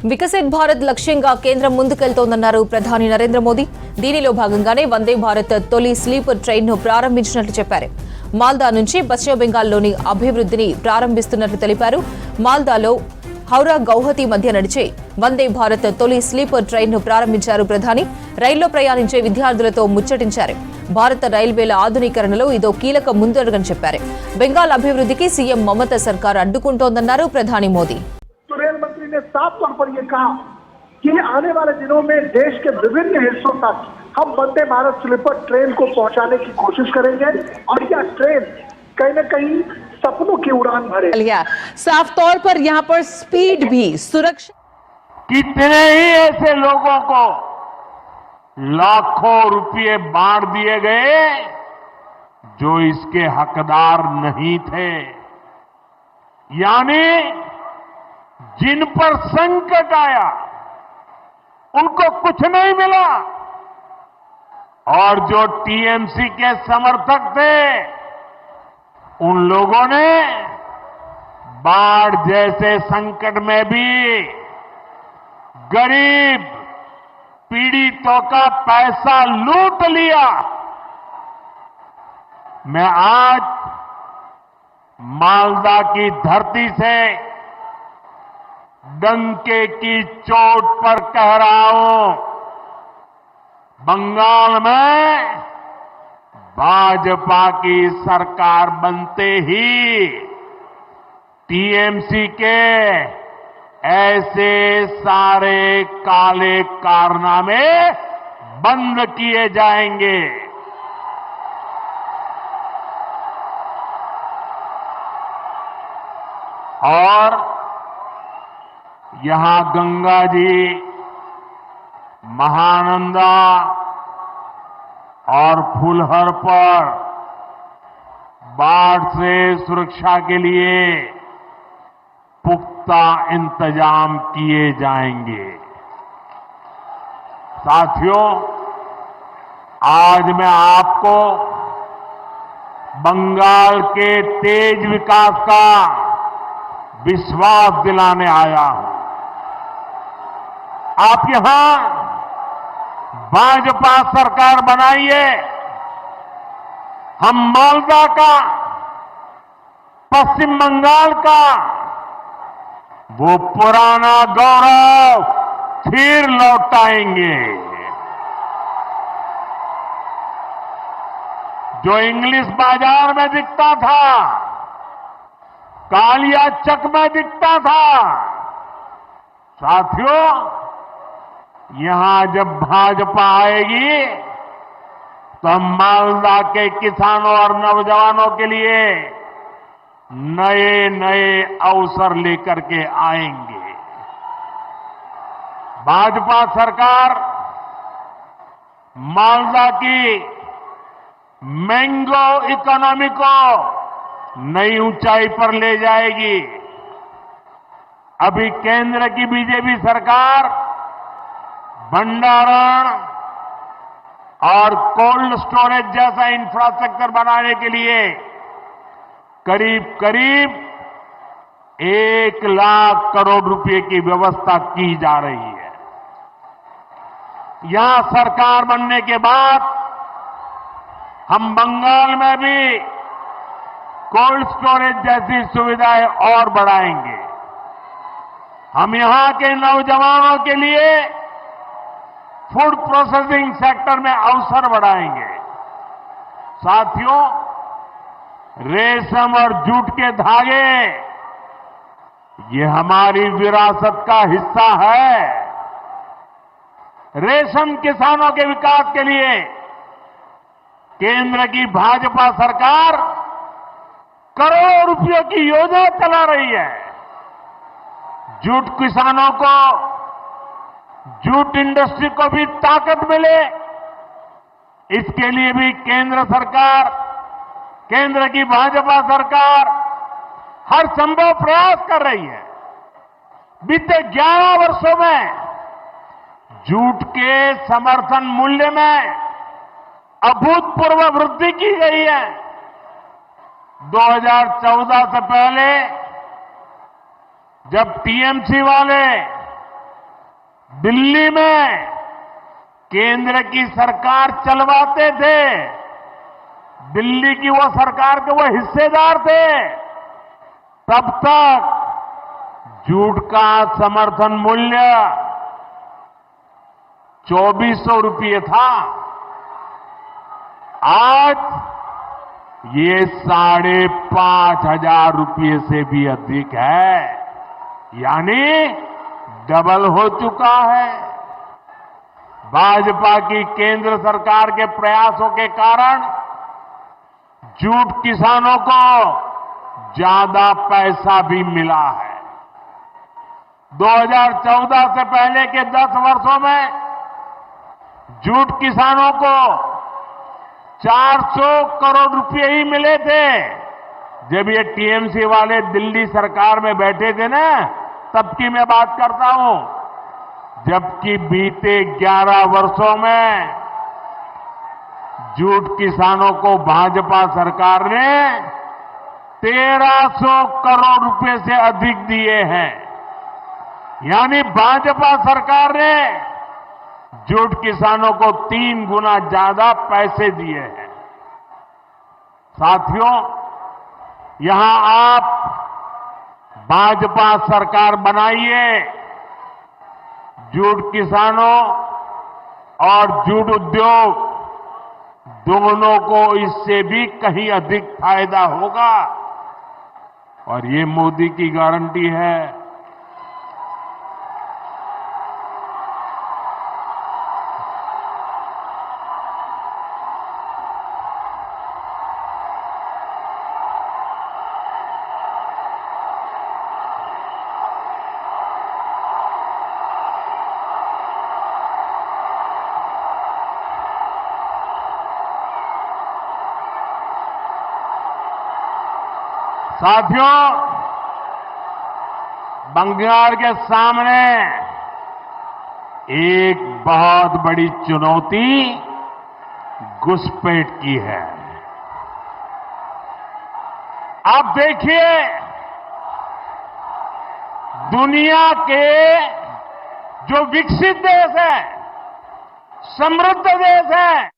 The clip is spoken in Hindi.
వికసిత్ భారత్ లక్ష్యంగా కేంద్రం ముందుకెళ్తోందన్నారు ప్రధాని నరేంద్ర మోదీ. దీనిలో భాగంగానే వందే భారత్ తొలి స్లీపర్ ట్రైన్ను ప్రారంభించినట్లు చెప్పారు. మాల్దా నుంచి పశ్చిమ బెంగాల్లోని అభివృద్ధిని ప్రారంభిస్తున్నట్లు తెలిపారు. మాల్దాలో హౌరా గౌహతి మధ్య నడిచే వందే భారత్ తొలి స్లీపర్ ట్రైన్ను ప్రారంభించారు ప్రధాని. రైల్లో ప్రయాణించే విద్యార్థులతో ముచ్చటించారు. భారత రైల్వేల ఆధునీకరణలో ఇదో కీలక ముందడుగని చెప్పారు. బెంగాల్ అభివృద్ధికి సీఎం మమతా సర్కార్ అడ్డుకుంటోందన్నారు ప్రధాని మోదీ. रेल मंत्री ने साफ तौर पर यह कहा कि आने वाले दिनों में देश के विभिन्न हिस्सों तक हम वंदे भारत स्लीपर ट्रेन को पहुंचाने की कोशिश करेंगे और यह ट्रेन कहीं न कहीं सपनों की उड़ान भरे। साफ तौर पर यहाँ पर स्पीड भी सुरक्षा। कितने ही ऐसे लोगों को लाखों रुपए बांट दिए गए जो इसके हकदार नहीं थे, यानी जिन पर संकट आया उनको कुछ नहीं मिला और जो टीएमसी के समर्थक थे उन लोगों ने बाढ़ जैसे संकट में भी गरीब पीड़ितों का पैसा लूट लिया। मैं आज मालदा की धरती से डंके की चोट पर कह रहा हूं, बंगाल में भाजपा की सरकार बनते ही टीएमसी के ऐसे सारे काले कारनामे बंद किए जाएंगे। और यहां गंगा जी, महानंदा और फुलहर पर बाढ़ से सुरक्षा के लिए पुख्ता इंतजाम किए जाएंगे। साथियों, आज मैं आपको बंगाल के तेज विकास का विश्वास दिलाने आया हूं। आप यहां भाजपा सरकार बनाइए, हम मालदा का, पश्चिम बंगाल का वो पुराना गौरव फिर लौटाएंगे। जो इंग्लिश बाजार में दिखता था, कालिया चक में दिखता था, साथियों यहां जब भाजपा आएगी तो हम मालदा के किसानों और नौजवानों के लिए नए नए अवसर लेकर के आएंगे। भाजपा सरकार मालदा की मैंगो इकोनॉमी को नई ऊंचाई पर ले जाएगी। अभी केंद्र की बीजेपी सरकार भंडारण और कोल्ड स्टोरेज जैसा इंफ्रास्ट्रक्चर बनाने के लिए करीब करीब 1 लाख करोड़ रुपए की व्यवस्था की जा रही है। यहां सरकार बनने के बाद हम बंगाल में भी कोल्ड स्टोरेज जैसी सुविधाएं और बढ़ाएंगे। हम यहां के नौजवानों के लिए फूड प्रोसेसिंग सेक्टर में अवसर बढ़ाएंगे। साथियों, रेशम और जूट के धागे ये हमारी विरासत का हिस्सा है। रेशम किसानों के विकास के लिए केंद्र की भाजपा सरकार करोड़ों रुपयों की योजना चला रही है। जूट किसानों को, जूट इंडस्ट्री को भी ताकत मिले, इसके लिए भी केंद्र सरकार, केंद्र की भाजपा सरकार हर संभव प्रयास कर रही है। बीते 11 वर्षों में जूट के समर्थन मूल्य में अभूतपूर्व वृद्धि की गई है। 2014 से पहले जब टीएमसी वाले दिल्ली में केंद्र की सरकार चलवाते थे, दिल्ली की वो सरकार के वो हिस्सेदार थे, तब तक जूट का समर्थन मूल्य 2400 रुपये था। आज ये 5,500 रुपये से भी अधिक है, यानी डबल हो चुका है। भाजपा की केंद्र सरकार के प्रयासों के कारण जूट किसानों को ज्यादा पैसा भी मिला है। 2014 से पहले के 10 वर्षों में जूट किसानों को 400 करोड़ रुपए ही मिले थे। जब ये टीएमसी वाले दिल्ली सरकार में बैठे थे ना, तब की मैं बात करता हूं। जबकि बीते 11 वर्षों में जूट किसानों को भाजपा सरकार ने 1300 करोड़ रुपए से अधिक दिए हैं, यानी भाजपा सरकार ने जूट किसानों को 3 गुना ज्यादा पैसे दिए हैं। साथियों, यहां आप भाजपा सरकार बनाइए, जूट किसानों और जूट उद्योग दोनों को इससे भी कहीं अधिक फायदा होगा, और ये मोदी की गारंटी है। साथियों, बंगाल के सामने एक बहुत बड़ी चुनौती घुसपैठ की है। आप देखिए, दुनिया के जो विकसित देश है, समृद्ध देश है,